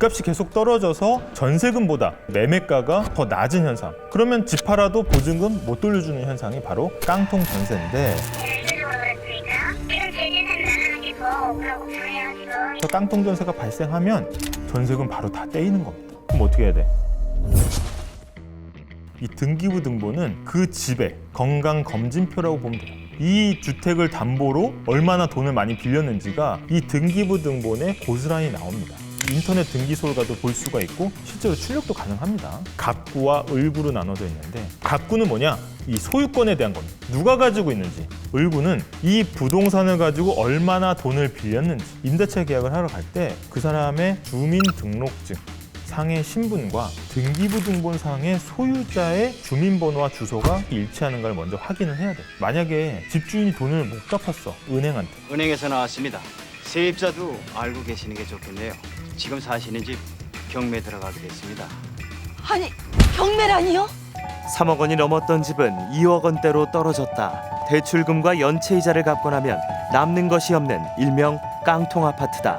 집값이 계속 떨어져서 전세금보다 매매가가 더 낮은 현상. 그러면 집 팔아도 보증금 못 돌려주는 현상이 바로 깡통 전세인데, 저 깡통 전세가 발생하면 전세금 바로 다 떼이는 겁니다. 그럼 어떻게 해야 돼? 이 등기부 등본은 그 집의 건강검진표라고 보면 돼요. 이 주택을 담보로 얼마나 돈을 많이 빌렸는지가 이 등기부 등본에 고스란히 나옵니다. 인터넷 등기소를 가도 볼 수가 있고 실제로 출력도 가능합니다. 갑구와 을구로 나눠져 있는데, 갑구는 뭐냐? 이 소유권에 대한 겁니다. 누가 가지고 있는지. 을구는 이 부동산을 가지고 얼마나 돈을 빌렸는지. 임대차 계약을 하러 갈 때 그 사람의 주민등록증 상의 신분과 등기부 등본 상의 소유자의 주민번호와 주소가 일치하는 걸 먼저 확인을 해야 돼. 만약에 집주인이 돈을 못 갚았어, 은행한테. 은행에서 나왔습니다. 세입자도 알고 계시는 게 좋겠네요. 지금 사시는 집 경매 들어가게 됐습니다. 아니, 경매라니요? 3억 원이 넘었던 집은 2억 원대로 떨어졌다. 대출금과 연체이자를 갚고 나면 남는 것이 없는 일명 깡통 아파트다.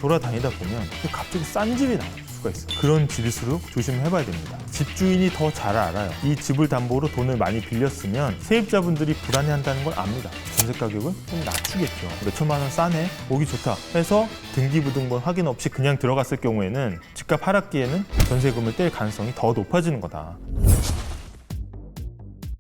돌아다니다 보면 갑자기 싼 집이 나올 수가 있어요. 그런 집일수록 조심해봐야 됩니다. 집주인이 더 잘 알아요. 이 집을 담보로 돈을 많이 빌렸으면 세입자분들이 불안해한다는 걸 압니다. 전세 가격을 좀 낮추겠죠. 몇 천만 원 싸네, 보기 좋다 해서 등기부 등본 확인 없이 그냥 들어갔을 경우에는 집값 하락기에는 전세금을 뗄 가능성이 더 높아지는 거다.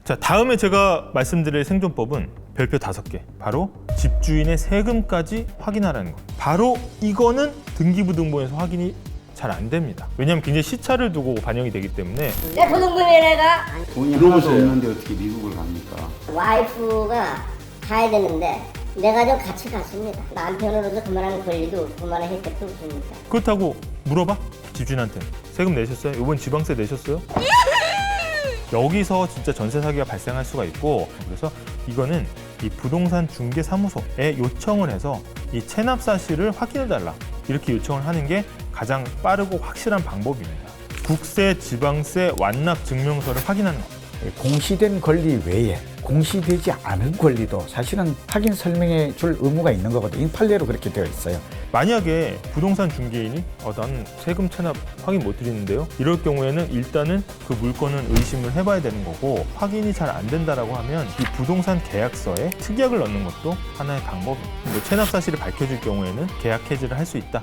자, 다음에 제가 말씀드릴 생존법은 별표 5개. 바로 집주인의 세금까지 확인하라는 거. 바로 이거는 등기부 등본에서 확인이 잘 안 됩니다. 왜냐하면 굉장히 시차를 두고 반영이 되기 때문에. 내 도둑놈이 내가 돈이 하나도 없는데 어떻게 미국을 갑니까? 와이프가 가야 되는데 내가 좀 같이 갔습니다. 남편으로서 그만한 권리도 없고 그만한 혜택도 없습니다. 그렇다고 물어봐? 집주인한테. 세금 내셨어요? 이번 지방세 내셨어요? 여기서 진짜 전세 사기가 발생할 수가 있고, 그래서 이거는 이 부동산 중개 사무소에 요청을 해서 이 체납 사실을 확인해달라, 이렇게 요청을 하는 게 가장 빠르고 확실한 방법입니다. 국세, 지방세, 완납 증명서를 확인하는 겁니다. 공시된 권리 외에 공시되지 않은 권리도 사실은 확인 설명해 줄 의무가 있는 거거든요. 판례로 그렇게 되어 있어요. 만약에 부동산 중개인이 나는 세금 체납 확인 못 드리는데요, 이럴 경우에는 일단은 그 물건은 의심을 해봐야 되는 거고, 확인이 잘 안 된다라고 하면 이 부동산 계약서에 특약을 넣는 것도 하나의 방법입니다. 뭐 체납 사실이 밝혀질 경우에는 계약 해지를 할 수 있다.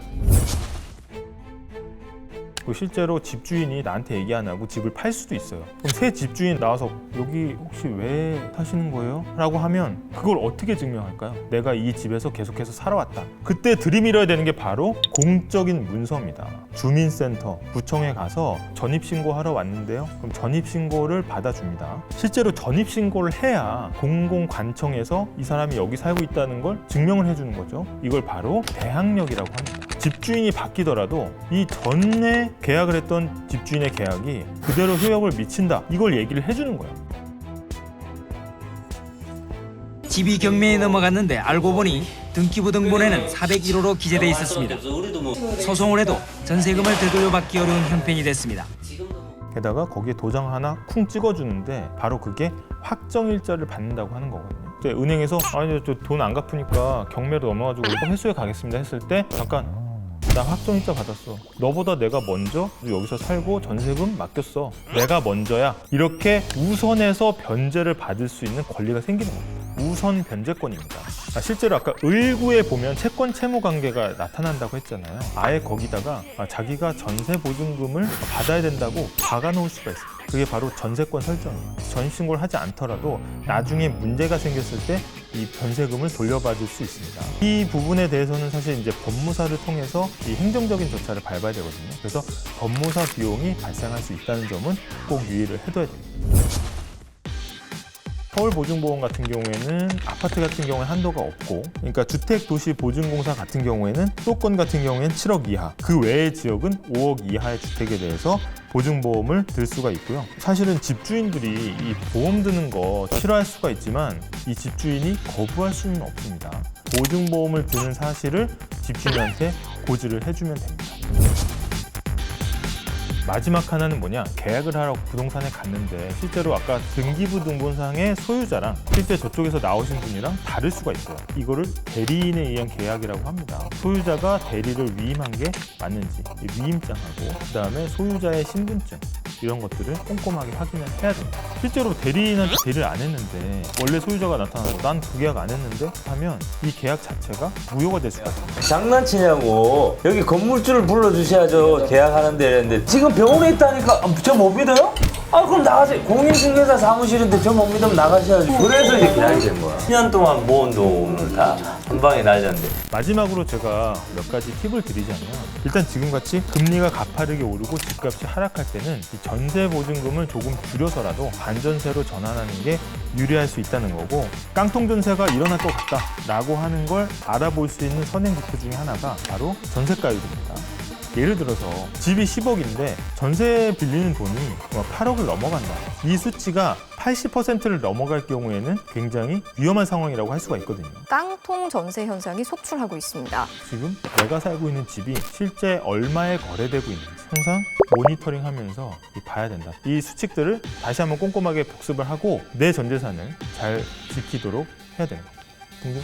실제로 집주인이 나한테 얘기 안 하고 집을 팔 수도 있어요. 그럼 새 집주인 나와서 여기 혹시 왜 사시는 거예요? 라고 하면 그걸 어떻게 증명할까요? 내가 이 집에서 계속해서 살아왔다. 그때 들이밀어야 되는 게 바로 공적인 문서입니다. 주민센터, 구청에 가서 전입신고하러 왔는데요, 그럼 전입신고를 받아줍니다. 실제로 전입신고를 해야 공공관청에서 이 사람이 여기 살고 있다는 걸 증명을 해주는 거죠. 이걸 바로 대항력이라고 합니다. 집주인이 바뀌더라도 이 전에 계약을 했던 집주인의 계약이 그대로 효력을 미친다, 이걸 얘기를 해주는 거예요. 집이 경매에 넘어갔는데 알고 보니 등기부 등본에는 401호로 기재돼 있었습니다. 소송을 해도 전세금을 되돌려받기 어려운 형편이 됐습니다. 게다가 거기에 도장 하나 쿵 찍어주는데 바로 그게 확정일자를 받는다고 하는 거거든요. 은행에서 아니 저 돈 안 갚으니까 경매로 넘어가지고 이거 회수해 가겠습니다 했을 때, 잠깐, 나 확정일자 받았어. 너보다 내가 먼저 여기서 살고 전세금 맡겼어. 내가 먼저야. 이렇게 우선해서 변제를 받을 수 있는 권리가 생기는 겁니다. 우선 변제권입니다. 실제로 아까 을구에 보면 채권 채무 관계가 나타난다고 했잖아요. 아예 거기다가 자기가 전세 보증금을 받아야 된다고 박아놓을 수가 있어요. 그게 바로 전세권 설정이에요. 전입신고를 하지 않더라도 나중에 문제가 생겼을 때 이 전세금을 돌려받을 수 있습니다. 이 부분에 대해서는 사실 이제 법무사를 통해서 이 행정적인 절차를 밟아야 되거든요. 그래서 법무사 비용이 발생할 수 있다는 점은 꼭 유의를 해둬야 됩니다. 서울보증보험 같은 경우에는 아파트 같은 경우에 한도가 없고, 그러니까 주택도시보증공사 같은 경우에는 수도권 같은 경우에는 7억 이하, 그 외의 지역은 5억 이하의 주택에 대해서 보증보험을 들 수가 있고요. 사실은 집주인들이 이 보험 드는 거 싫어할 수가 있지만 이 집주인이 거부할 수는 없습니다. 보증보험을 드는 사실을 집주인한테 고지를 해주면 됩니다. 마지막 하나는 뭐냐? 계약을 하러 부동산에 갔는데 실제로 아까 등기부등본상의 소유자랑 실제 저쪽에서 나오신 분이랑 다를 수가 있어요. 이거를 대리인에 의한 계약이라고 합니다. 소유자가 대리를 위임한 게 맞는지 이 위임장하고 그다음에 소유자의 신분증 이런 것들을 꼼꼼하게 확인을 해야 됩니다. 실제로 대리인한테 대리를 안 했는데 원래 소유자가 나타나서 난 그 계약 안 했는데 하면 이 계약 자체가 무효가 될 수가 있습니다. 장난치냐고. 여기 건물주를 불러주셔야죠. 계약하는데 이랬는데 지금 병원에 있다니까 저 못 믿어요? 아 그럼 나가세요. 공인중개사 사무실인데 저 못 믿으면 나가셔야지. 그래서 이제 계약이 된 거야. 10년 동안 모은 돈을 다 한 방에 날렸는데. 마지막으로 제가 몇 가지 팁을 드리자면 일단 지금같이 금리가 가파르게 오르고 집값이 하락할 때는 이 전세 보증금을 조금 줄여서라도 반전세로 전환하는 게 유리할 수 있다는 거고 깡통 전세가 일어날 것 같다라고 하는 걸 알아볼 수 있는 선행 지표 중에 하나가 바로 전세가율입니다. 예를 들어서 집이 10억인데 전세 빌리는 돈이 8억을 넘어간다. 이 수치가 80%를 넘어갈 경우에는 굉장히 위험한 상황이라고 할 수가 있거든요. 깡통 전세 현상이 속출하고 있습니다. 지금 내가 살고 있는 집이 실제 얼마에 거래되고 있는지 항상 모니터링하면서 봐야 된다. 이 수칙들을 다시 한번 꼼꼼하게 복습을 하고 내 전재산을 잘 지키도록 해야 됩니다. 등등.